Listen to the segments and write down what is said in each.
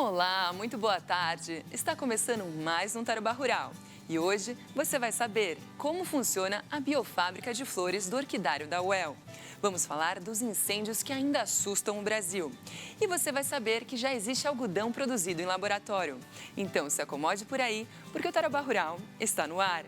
Olá, muito boa tarde. Está começando mais um Tarobá Rural. E hoje você vai saber como funciona a biofábrica de flores do orquidário da UEL. Vamos falar dos incêndios que ainda assustam o Brasil. E você vai saber que já existe algodão produzido em laboratório. Então se acomode por aí, porque o Tarobá Rural está no ar.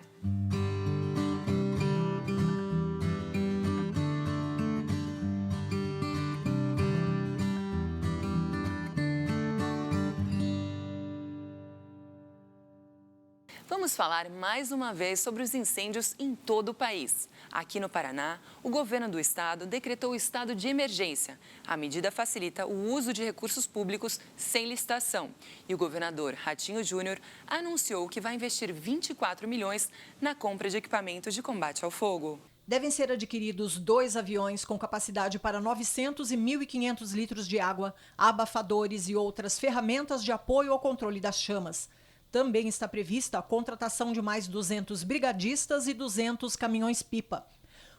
Vamos falar mais uma vez sobre os incêndios em todo o país. Aqui no Paraná, o governo do estado decretou o estado de emergência. A medida facilita o uso de recursos públicos sem licitação. E o governador Ratinho Júnior anunciou que vai investir 24 milhões na compra de equipamentos de combate ao fogo. Devem ser adquiridos 2 aviões com capacidade para 900 e 1.500 litros de água, abafadores e outras ferramentas de apoio ao controle das chamas. Também está prevista a contratação de mais 200 brigadistas e 200 caminhões-pipa.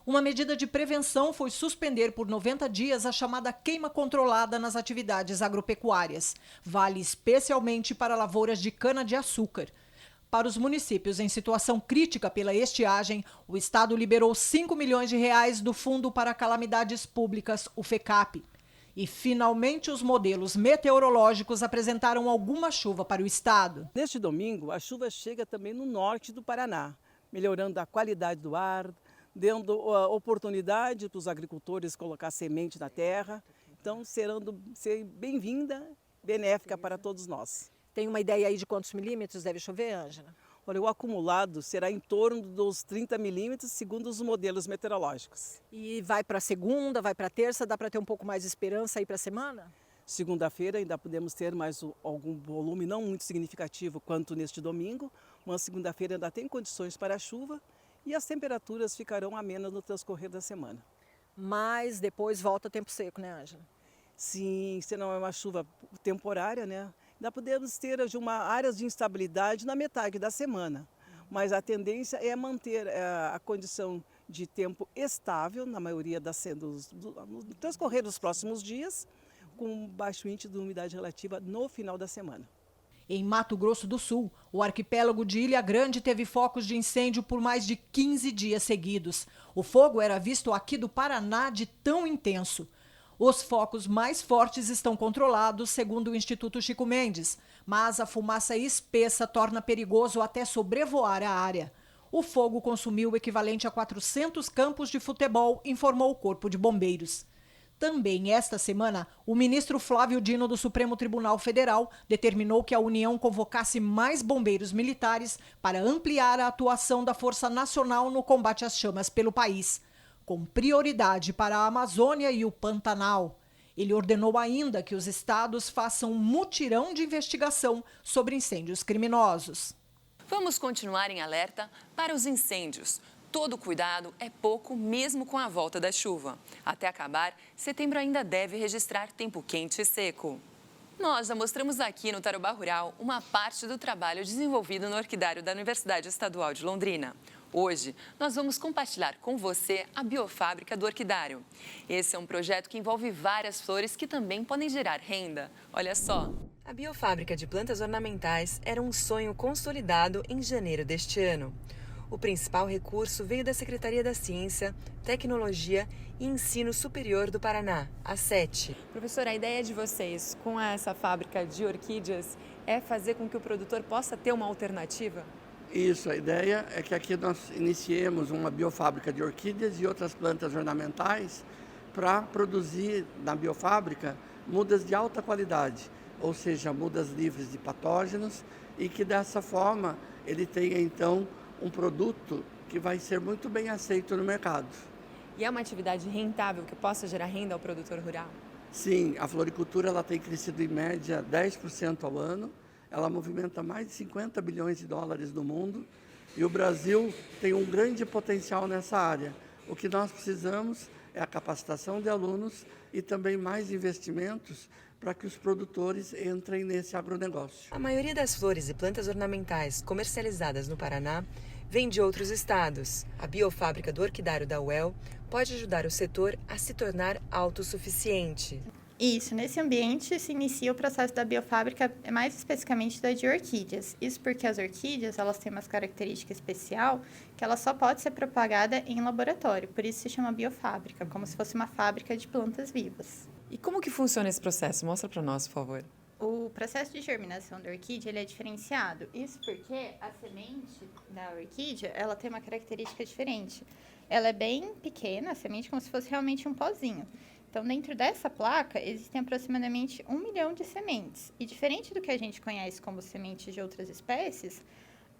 Uma medida de prevenção foi suspender por 90 dias a chamada queima controlada nas atividades agropecuárias. Vale especialmente para lavouras de cana-de-açúcar. Para os municípios em situação crítica pela estiagem, o Estado liberou 5 milhões de reais do Fundo para Calamidades Públicas, o FECAP. E, finalmente, os modelos meteorológicos apresentaram alguma chuva para o estado. Neste domingo, a chuva chega também no norte do Paraná, melhorando a qualidade do ar, dando oportunidade para os agricultores colocar semente na terra. Então, ser bem-vinda, benéfica para todos nós. Tem uma ideia aí de quantos milímetros deve chover, Ângela? Olha, o acumulado será em torno dos 30 milímetros, segundo os modelos meteorológicos. E vai para segunda, vai para terça, dá para ter um pouco mais de esperança aí para a semana? Segunda-feira ainda podemos ter mais algum volume não muito significativo quanto neste domingo, mas segunda-feira ainda tem condições para a chuva e as temperaturas ficarão amenas no transcorrer da semana. Mas depois volta o tempo seco, né, Ângela? Sim, se não é uma chuva temporária, né? Ainda podemos ter áreas de instabilidade na metade da semana, mas a tendência é manter a condição de tempo estável na maioria no transcorrer dos próximos dias, com baixo índice de umidade relativa no final da semana. Em Mato Grosso do Sul, o arquipélago de Ilha Grande teve focos de incêndio por mais de 15 dias seguidos. O fogo era visto aqui do Paraná de tão intenso. Os focos mais fortes estão controlados, segundo o Instituto Chico Mendes, mas a fumaça espessa torna perigoso até sobrevoar a área. O fogo consumiu o equivalente a 400 campos de futebol, informou o Corpo de Bombeiros. Também esta semana, o ministro Flávio Dino do Supremo Tribunal Federal determinou que a União convocasse mais bombeiros militares para ampliar a atuação da Força Nacional no combate às chamas pelo país, com prioridade para a Amazônia e o Pantanal. Ele ordenou ainda que os estados façam um mutirão de investigação sobre incêndios criminosos. Vamos continuar em alerta para os incêndios. Todo cuidado é pouco, mesmo com a volta da chuva. Até acabar, setembro ainda deve registrar tempo quente e seco. Nós já mostramos aqui no Tarobá Rural uma parte do trabalho desenvolvido no orquidário da Universidade Estadual de Londrina. Hoje, nós vamos compartilhar com você a biofábrica do orquidário. Esse é um projeto que envolve várias flores que também podem gerar renda. Olha só! A biofábrica de plantas ornamentais era um sonho consolidado em janeiro deste ano. O principal recurso veio da Secretaria da Ciência, Tecnologia e Ensino Superior do Paraná, a SETE. Professora, a ideia de vocês com essa fábrica de orquídeas é fazer com que o produtor possa ter uma alternativa? Isso, a ideia é que aqui nós iniciemos uma biofábrica de orquídeas e outras plantas ornamentais para produzir na biofábrica mudas de alta qualidade, ou seja, mudas livres de patógenos e que dessa forma ele tenha então um produto que vai ser muito bem aceito no mercado. E é uma atividade rentável que possa gerar renda ao produtor rural? Sim, a floricultura ela tem crescido em média 10% ao ano. Ela movimenta mais de 50 bilhões de dólares no mundo e o Brasil tem um grande potencial nessa área. O que nós precisamos é a capacitação de alunos e também mais investimentos para que os produtores entrem nesse agronegócio. A maioria das flores e plantas ornamentais comercializadas no Paraná vem de outros estados. A biofábrica do orquidário da UEL pode ajudar o setor a se tornar autossuficiente. Isso, nesse ambiente se inicia o processo da biofábrica, mais especificamente da de orquídeas. Isso porque as orquídeas, elas têm uma característica especial que ela só pode ser propagada em laboratório, por isso se chama biofábrica, como se fosse uma fábrica de plantas vivas. E como que funciona esse processo? Mostra para nós, por favor. O processo de germinação da orquídea ele é diferenciado. Isso porque a semente da orquídea ela tem uma característica diferente. Ela é bem pequena, a semente como se fosse realmente um pozinho. Então, dentro dessa placa, existem aproximadamente 1 milhão de sementes. E diferente do que a gente conhece como sementes de outras espécies,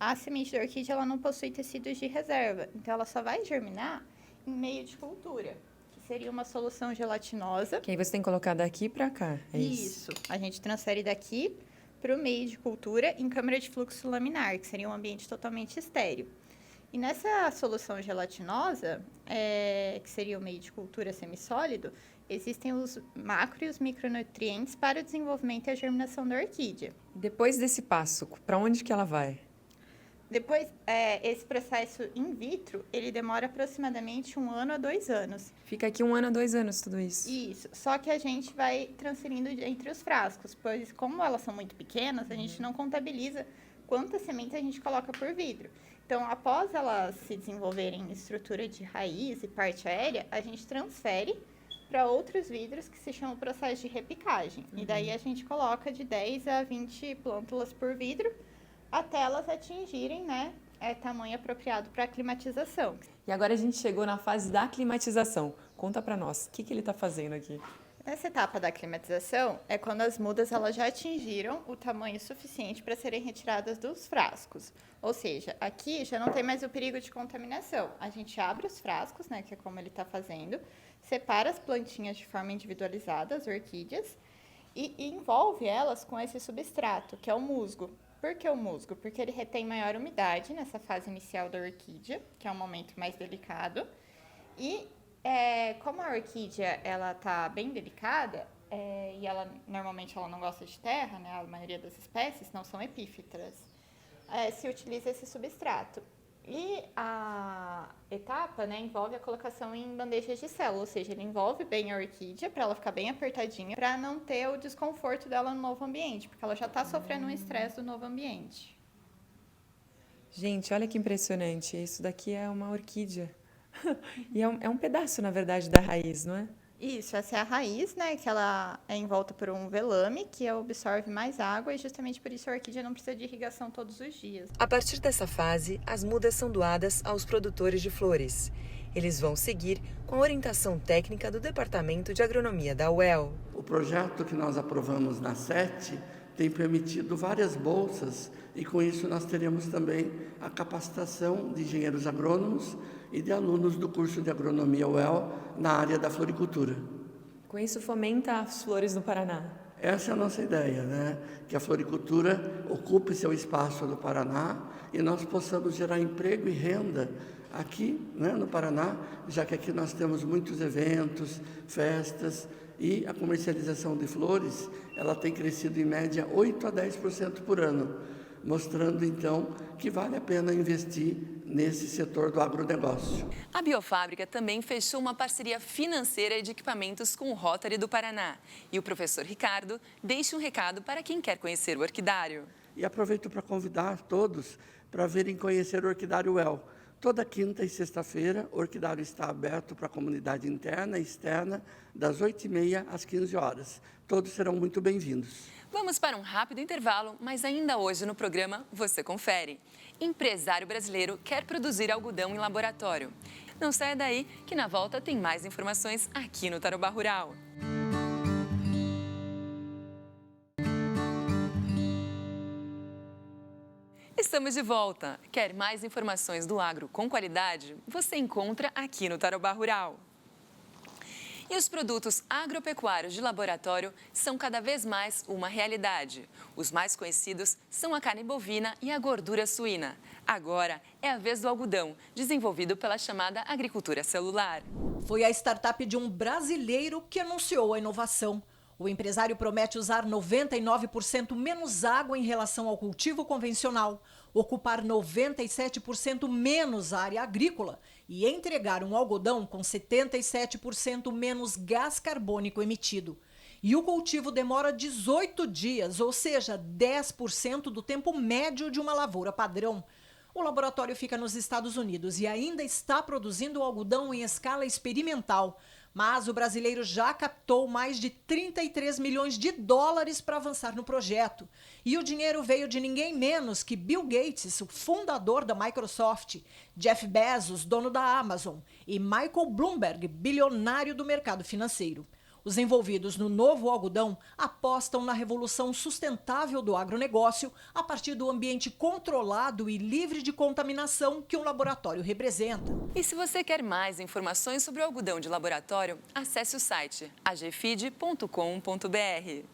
a semente da orquídea ela não possui tecidos de reserva. Então, ela só vai germinar em meio de cultura, que seria uma solução gelatinosa. Que aí você tem que colocar daqui para cá, é isso? Isso. A gente transfere daqui para o meio de cultura em câmara de fluxo laminar, que seria um ambiente totalmente estéril. E nessa solução gelatinosa, que seria o meio de cultura semissólido, existem os macro e os micronutrientes para o desenvolvimento e a germinação da orquídea. Depois desse passo, para onde que ela vai? Depois, esse processo in vitro, ele demora aproximadamente 1 ano a 2 anos. Fica aqui 1 ano a 2 anos tudo isso. Isso, só que a gente vai transferindo entre os frascos, pois como elas são muito pequenas, a gente não contabiliza quantas sementes a gente coloca por vidro. Então, após elas se desenvolverem em estrutura de raiz e parte aérea, a gente transfere para outros vidros que se chama o processo de repicagem. E daí a gente coloca de 10 a 20 plântulas por vidro até elas atingirem, né, tamanho apropriado para a climatização. E agora a gente chegou na fase da climatização. Conta para nós, o que ele está fazendo aqui? Nessa etapa da climatização é quando as mudas elas já atingiram o tamanho suficiente para serem retiradas dos frascos. Ou seja, aqui já não tem mais o perigo de contaminação. A gente abre os frascos, né, que é como ele está fazendo, separa as plantinhas de forma individualizada, as orquídeas, e envolve elas com esse substrato, que é o musgo. Por que o musgo? Porque ele retém maior umidade nessa fase inicial da orquídea, que é um momento mais delicado, e como a orquídea ela está bem delicada e normalmente ela não gosta de terra, né? A maioria das espécies não são epífitas, se utiliza esse substrato. E a etapa, né, envolve a colocação em bandejas de célula, ou seja, ele envolve bem a orquídea para ela ficar bem apertadinha, para não ter o desconforto dela no novo ambiente, porque ela já está sofrendo um estresse do novo ambiente. Gente, olha que impressionante. Isso daqui é uma orquídea. E é um pedaço, na verdade, da raiz, não é? Isso, essa é a raiz, né, que ela é envolta por um velame, que absorve mais água e justamente por isso a orquídea não precisa de irrigação todos os dias. A partir dessa fase, as mudas são doadas aos produtores de flores. Eles vão seguir com a orientação técnica do Departamento de Agronomia da UEL. O projeto que nós aprovamos na SET tem permitido várias bolsas e com isso nós teremos também a capacitação de engenheiros agrônomos e de alunos do curso de agronomia UEL na área da floricultura. Com isso fomenta as flores do Paraná. Essa é a nossa ideia, né? Que a floricultura ocupe seu espaço no Paraná e nós possamos gerar emprego e renda aqui, né, no Paraná, já que aqui nós temos muitos eventos, festas e a comercialização de flores, ela tem crescido em média 8 a 10% por ano, mostrando então que vale a pena investir nesse setor do agronegócio. A Biofábrica também fechou uma parceria financeira de equipamentos com o Rotary do Paraná. E o professor Ricardo deixa um recado para quem quer conhecer o orquidário. E aproveito para convidar todos para virem conhecer o Orquidário UEL. Toda quinta e sexta-feira, o orquidário está aberto para a comunidade interna e externa, das 8h30 às 15 horas. Todos serão muito bem-vindos. Vamos para um rápido intervalo, mas ainda hoje no programa você confere. Empresário brasileiro quer produzir algodão em laboratório. Não saia daí que na volta tem mais informações aqui no Tarobá Rural. Estamos de volta. Quer mais informações do agro com qualidade? Você encontra aqui no Tarobá Rural. E os produtos agropecuários de laboratório são cada vez mais uma realidade. Os mais conhecidos são a carne bovina e a gordura suína. Agora é a vez do algodão, desenvolvido pela chamada agricultura celular. Foi a startup de um brasileiro que anunciou a inovação. O empresário promete usar 99% menos água em relação ao cultivo convencional, ocupar 97% menos área agrícola e entregar um algodão com 77% menos gás carbônico emitido. E o cultivo demora 18 dias, ou seja, 10% do tempo médio de uma lavoura padrão. O laboratório fica nos Estados Unidos e ainda está produzindo algodão em escala experimental. Mas o brasileiro já captou mais de 33 milhões de dólares para avançar no projeto. E o dinheiro veio de ninguém menos que Bill Gates, o fundador da Microsoft, Jeff Bezos, dono da Amazon, e Michael Bloomberg, bilionário do mercado financeiro. Os envolvidos no novo algodão apostam na revolução sustentável do agronegócio a partir do ambiente controlado e livre de contaminação que um laboratório representa. E se você quer mais informações sobre o algodão de laboratório, acesse o site agfeed.com.br.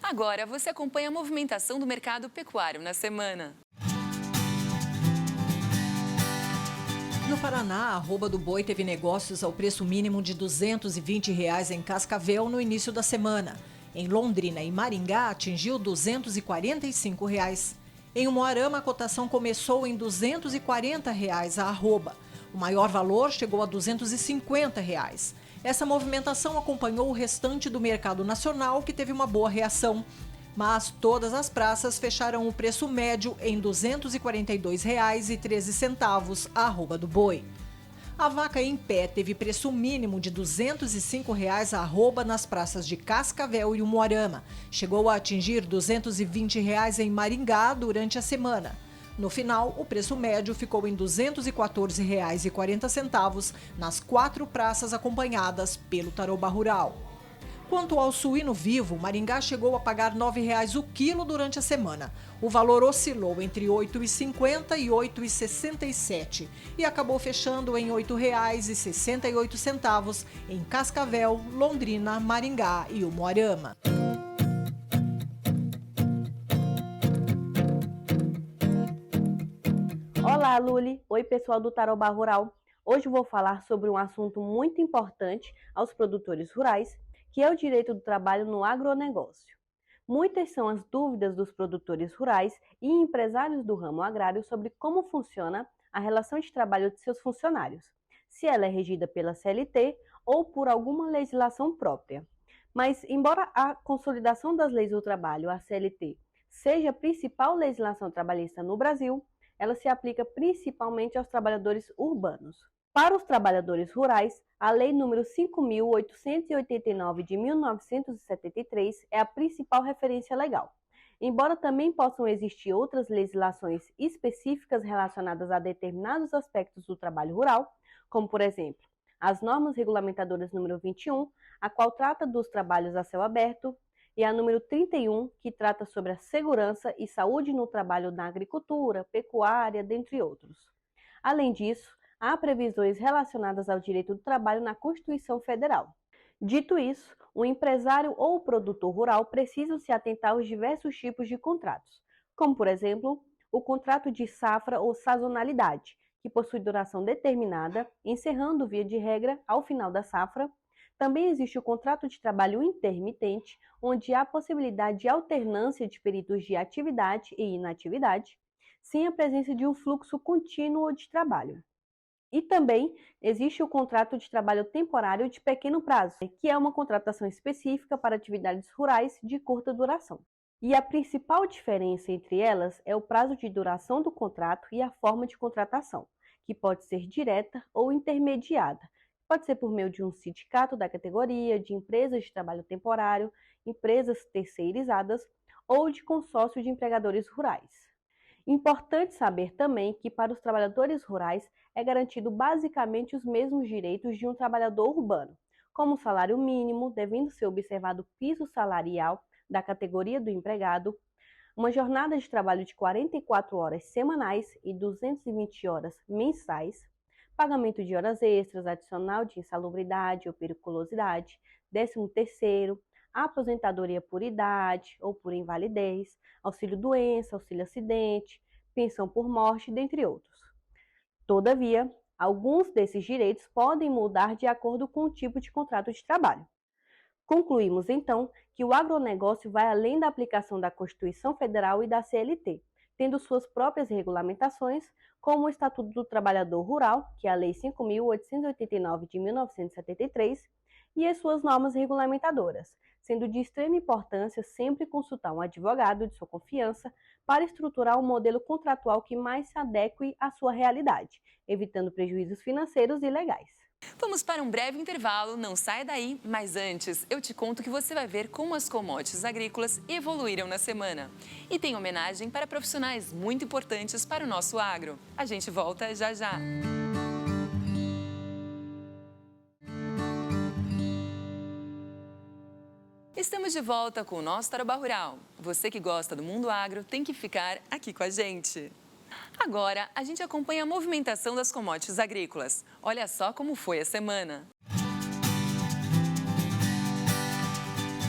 Agora você acompanha a movimentação do mercado pecuário na semana. No Paraná, a arroba do boi teve negócios ao preço mínimo de R$ 220 em Cascavel no início da semana. Em Londrina e Maringá, atingiu R$ 245. Em Umuarama, a cotação começou em R$ 240 a arroba. O maior valor chegou a R$ 250. Essa movimentação acompanhou o restante do mercado nacional, que teve uma boa reação. Mas todas as praças fecharam o preço médio em R$ 242,13 a arroba do boi. A vaca em pé teve preço mínimo de R$ 205 a arroba nas praças de Cascavel e Umuarama. Chegou a atingir R$ 220 em Maringá durante a semana. No final, o preço médio ficou em R$ 214,40 nas 4 praças acompanhadas pelo Tarouba Rural. Quanto ao suíno vivo, Maringá chegou a pagar R$ 9,00 o quilo durante a semana. O valor oscilou entre R$ 8,50 e R$ 8,67 e acabou fechando em R$ 8,68 em Cascavel, Londrina, Maringá e Umuarama. Olá, Luli! Oi, pessoal do Tarouba Rural! Hoje vou falar sobre um assunto muito importante aos produtores rurais, que é o direito do trabalho no agronegócio. Muitas são as dúvidas dos produtores rurais e empresários do ramo agrário sobre como funciona a relação de trabalho de seus funcionários, se ela é regida pela CLT ou por alguma legislação própria. Mas, embora a consolidação das leis do trabalho, a CLT, seja a principal legislação trabalhista no Brasil, ela se aplica principalmente aos trabalhadores urbanos. Para os trabalhadores rurais, a Lei nº 5.889 de 1973 é a principal referência legal. Embora também possam existir outras legislações específicas relacionadas a determinados aspectos do trabalho rural, como, por exemplo, as normas regulamentadoras número 21, a qual trata dos trabalhos a céu aberto, e a número 31, que trata sobre a segurança e saúde no trabalho na agricultura, pecuária, dentre outros. Além disso, há previsões relacionadas ao direito do trabalho na Constituição Federal. Dito isso, o empresário ou o produtor rural precisam se atentar aos diversos tipos de contratos, como, por exemplo, o contrato de safra ou sazonalidade, que possui duração determinada, encerrando, via de regra, ao final da safra. Também existe o contrato de trabalho intermitente, onde há possibilidade de alternância de períodos de atividade e inatividade, sem a presença de um fluxo contínuo de trabalho. E também existe o contrato de trabalho temporário de pequeno prazo, que é uma contratação específica para atividades rurais de curta duração. E a principal diferença entre elas é o prazo de duração do contrato e a forma de contratação, que pode ser direta ou intermediada. Pode ser por meio de um sindicato da categoria, de empresas de trabalho temporário, empresas terceirizadas ou de consórcio de empregadores rurais. Importante saber também que para os trabalhadores rurais é garantido basicamente os mesmos direitos de um trabalhador urbano, como o salário mínimo, devendo ser observado o piso salarial da categoria do empregado, uma jornada de trabalho de 44 horas semanais e 220 horas mensais, pagamento de horas extras, adicional de insalubridade ou periculosidade, 13º, aposentadoria por idade ou por invalidez, auxílio-doença, auxílio-acidente, pensão por morte, dentre outros. Todavia, alguns desses direitos podem mudar de acordo com o tipo de contrato de trabalho. Concluímos, então, que o agronegócio vai além da aplicação da Constituição Federal e da CLT, tendo suas próprias regulamentações, como o Estatuto do Trabalhador Rural, que é a Lei 5.889 de 1973, e as suas normas regulamentadoras, sendo de extrema importância sempre consultar um advogado de sua confiança para estruturar um modelo contratual que mais se adeque à sua realidade, evitando prejuízos financeiros e legais. Vamos para um breve intervalo, não saia daí, mas antes eu te conto que você vai ver como as commodities agrícolas evoluíram na semana. E tem homenagem para profissionais muito importantes para o nosso agro. A gente volta já já. Estamos de volta com o nosso Tarobá Rural. Você que gosta do mundo agro tem que ficar aqui com a gente. Agora, a gente acompanha a movimentação das commodities agrícolas. Olha só como foi a semana.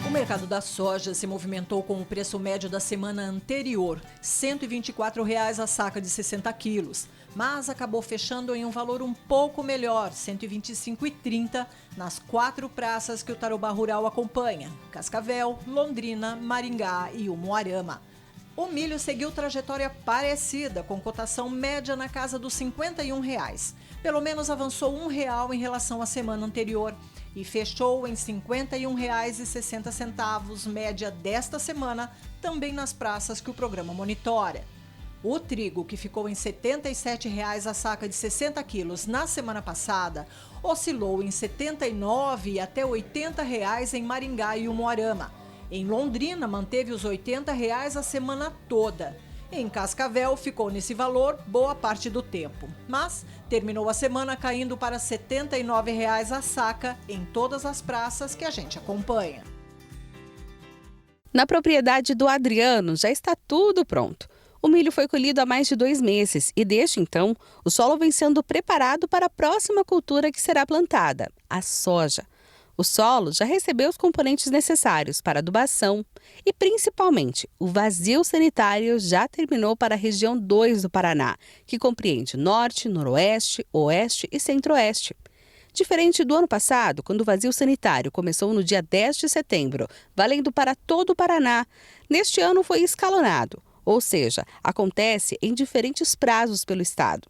O mercado da soja se movimentou com o preço médio da semana anterior, R$ 124,00 a saca de 60 quilos, mas acabou fechando em um valor um pouco melhor, R$ 125,30, nas 4 praças que o Tarobá Rural acompanha: Cascavel, Londrina, Maringá e Umuarama. O milho seguiu trajetória parecida, com cotação média na casa dos R$ 51,00. Pelo menos avançou R$ 1,00 em relação à semana anterior e fechou em R$ 51,60, média desta semana, também nas praças que o programa monitora. O trigo, que ficou em R$ 77,00 a saca de 60 quilos na semana passada, oscilou em R$ 79 até R$ 80,00 em Maringá e Umuarama. Em Londrina, manteve os R$ 80,00 a semana toda. Em Cascavel, ficou nesse valor boa parte do tempo. Mas terminou a semana caindo para R$ 79,00 a saca em todas as praças que a gente acompanha. Na propriedade do Adriano, já está tudo pronto. O milho foi colhido há mais de 2 meses e, desde então, o solo vem sendo preparado para a próxima cultura que será plantada, a soja. O solo já recebeu os componentes necessários para adubação e, principalmente, o vazio sanitário já terminou para a região 2 do Paraná, que compreende Norte, Noroeste, Oeste e Centro-Oeste. Diferente do ano passado, quando o vazio sanitário começou no dia 10 de setembro, valendo para todo o Paraná, neste ano foi escalonado, ou seja, acontece em diferentes prazos pelo estado.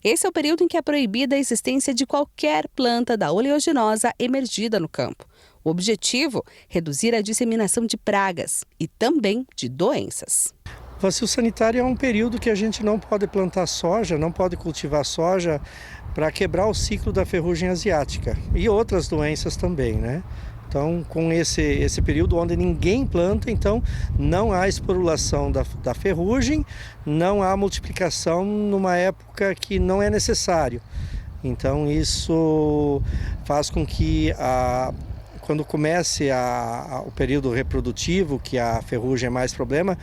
Esse é o período em que é proibida a existência de qualquer planta da oleaginosa emergida no campo. O objetivo, reduzir a disseminação de pragas e também de doenças. O vazio sanitário é um período que a gente não pode plantar soja, não pode cultivar soja para quebrar o ciclo da ferrugem asiática e outras doenças também, né? Então, com esse período onde ninguém planta, então não há esporulação da ferrugem, não há multiplicação numa época que não é necessário. Então, isso faz com que, quando comece o período reprodutivo, que a ferrugem é mais problema,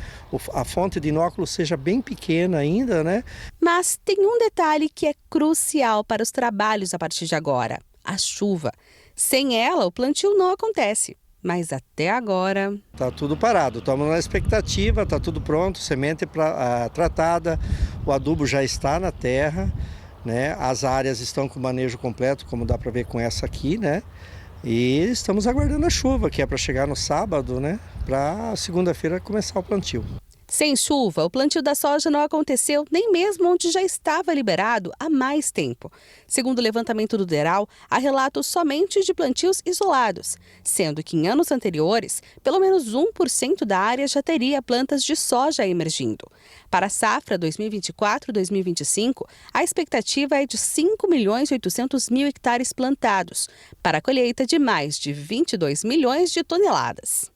a fonte de inóculo seja bem pequena ainda, né? Mas tem um detalhe que é crucial para os trabalhos a partir de agora: a chuva. Sem ela, o plantio não acontece. Mas até agora... Está tudo parado, estamos na expectativa, está tudo pronto, semente tratada, o adubo já está na terra, né? As áreas estão com manejo completo, como dá para ver com essa aqui, né? E estamos aguardando a chuva, que é para chegar no sábado, né? Para segunda-feira começar o plantio. Sem chuva, o plantio da soja não aconteceu nem mesmo onde já estava liberado há mais tempo. Segundo o levantamento do DERAL, há relatos somente de plantios isolados, sendo que em anos anteriores, pelo menos 1% da área já teria plantas de soja emergindo. Para a safra 2024-2025, a expectativa é de 5.800.000 hectares plantados, para a colheita de mais de 22 milhões de toneladas.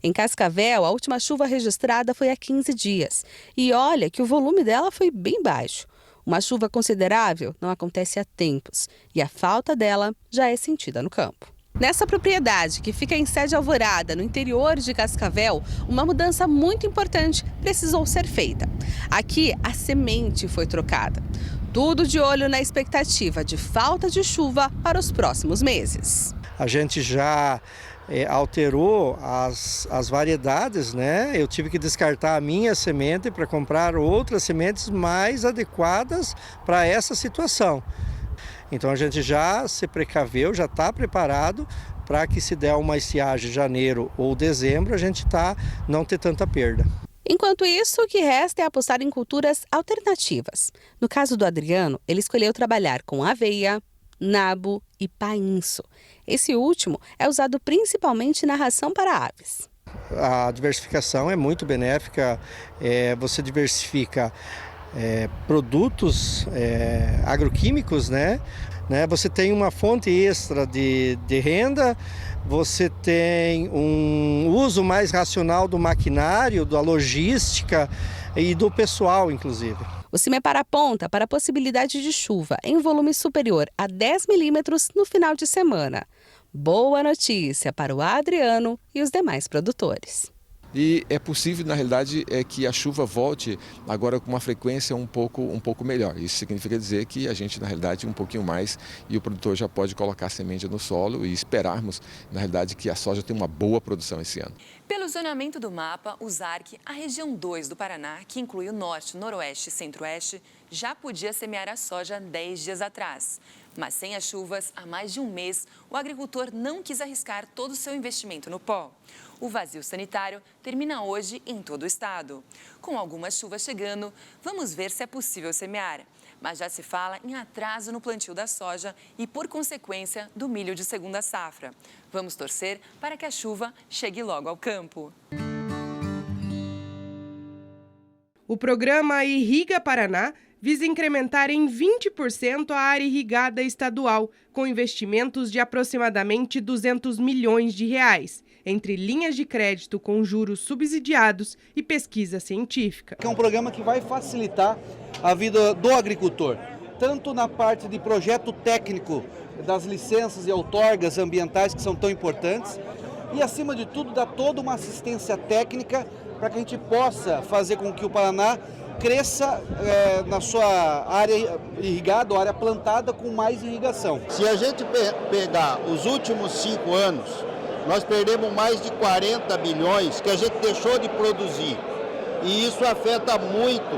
Em Cascavel, a última chuva registrada foi há 15 dias. E olha que o volume dela foi bem baixo. Uma chuva considerável não acontece há tempos e a falta dela já é sentida no campo. Nessa propriedade, que fica em Sede Alvorada, no interior de Cascavel, uma mudança muito importante precisou ser feita. Aqui, a semente foi trocada. Tudo de olho na expectativa de falta de chuva para os próximos meses. A gente já alterou as variedades, né? Eu tive que descartar a minha semente para comprar outras sementes mais adequadas para essa situação. Então a gente já se precaveu, já está preparado para que, se der uma estiagem em janeiro ou dezembro, a gente não ter tanta perda. Enquanto isso, o que resta é apostar em culturas alternativas. No caso do Adriano, ele escolheu trabalhar com aveia, nabo e painço. Esse último é usado principalmente na ração para aves. A diversificação é muito benéfica, você diversifica produtos agroquímicos, né? Você tem uma fonte extra de renda, você tem um uso mais racional do maquinário, da logística e do pessoal, inclusive. O CIMEPAR aponta para a possibilidade de chuva em volume superior a 10 milímetros no final de semana. Boa notícia para o Adriano e os demais produtores. E é possível, na realidade, que a chuva volte agora com uma frequência um pouco melhor. Isso significa dizer que a gente, na realidade, um pouquinho mais e o produtor já pode colocar semente no solo e esperarmos, na realidade, que a soja tenha uma boa produção esse ano. Pelo zonamento do mapa, o ZARC, a região 2 do Paraná, que inclui o norte, noroeste e centro-oeste, já podia semear a soja 10 dias atrás. Mas sem as chuvas, há mais de um mês, o agricultor não quis arriscar todo o seu investimento no pó. O vazio sanitário termina hoje em todo o estado. Com algumas chuvas chegando, vamos ver se é possível semear. Mas já se fala em atraso no plantio da soja e, por consequência, do milho de segunda safra. Vamos torcer para que a chuva chegue logo ao campo. O programa Irriga Paraná visa incrementar em 20% a área irrigada estadual, com investimentos de aproximadamente 200 milhões de reais, entre linhas de crédito com juros subsidiados e pesquisa científica. É um programa que vai facilitar a vida do agricultor, tanto na parte de projeto técnico das licenças e outorgas ambientais que são tão importantes, e acima de tudo dá toda uma assistência técnica para que a gente possa fazer com que o Paraná cresça na sua área irrigada, ou área plantada, com mais irrigação. Se a gente pegar os últimos 5 anos, nós perdemos mais de 40 bilhões que a gente deixou de produzir. E isso afeta muito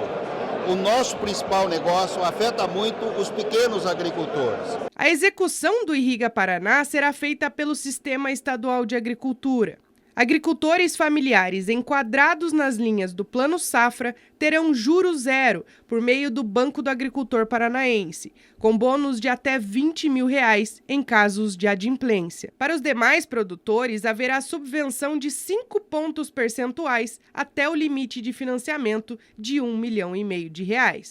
o nosso principal negócio, afeta muito os pequenos agricultores. A execução do Irriga Paraná será feita pelo Sistema Estadual de Agricultura. Agricultores familiares enquadrados nas linhas do Plano Safra terão juros zero por meio do Banco do Agricultor Paranaense, com bônus de até R$20 mil em casos de adimplência. Para os demais produtores, haverá subvenção de 5 pontos percentuais até o limite de financiamento de R$1,5 milhão.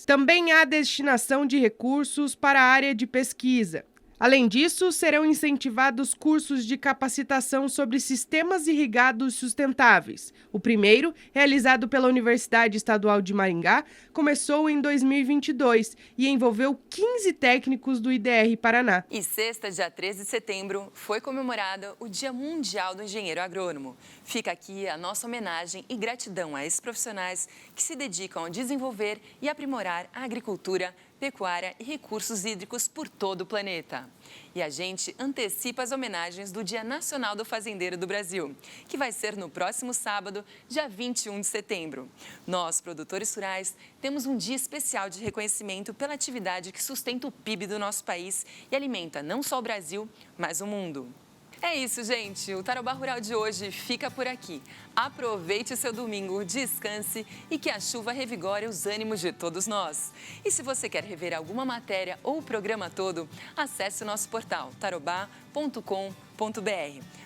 Também há destinação de recursos para a área de pesquisa. Além disso, serão incentivados cursos de capacitação sobre sistemas irrigados sustentáveis. O primeiro, realizado pela Universidade Estadual de Maringá, começou em 2022 e envolveu 15 técnicos do IDR Paraná. E sexta, dia 13 de setembro, foi comemorado o Dia Mundial do Engenheiro Agrônomo. Fica aqui a nossa homenagem e gratidão a esses profissionais que se dedicam a desenvolver e aprimorar a agricultura, pecuária e recursos hídricos por todo o planeta. E a gente antecipa as homenagens do Dia Nacional do Fazendeiro do Brasil, que vai ser no próximo sábado, dia 21 de setembro. Nós, produtores rurais, temos um dia especial de reconhecimento pela atividade que sustenta o PIB do nosso país e alimenta não só o Brasil, mas o mundo. É isso, gente. O Tarobá Rural de hoje fica por aqui. Aproveite o seu domingo, descanse e que a chuva revigore os ânimos de todos nós. E se você quer rever alguma matéria ou o programa todo, acesse o nosso portal tarobá.com.br.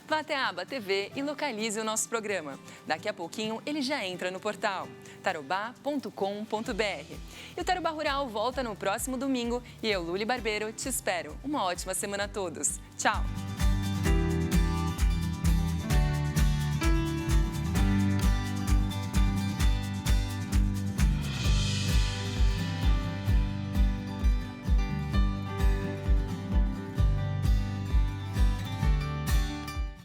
Vá até a aba TV e localize o nosso programa. Daqui a pouquinho ele já entra no portal tarobá.com.br. E o Tarobá Rural volta no próximo domingo e eu, Luli Barbeiro, te espero. Uma ótima semana a todos. Tchau!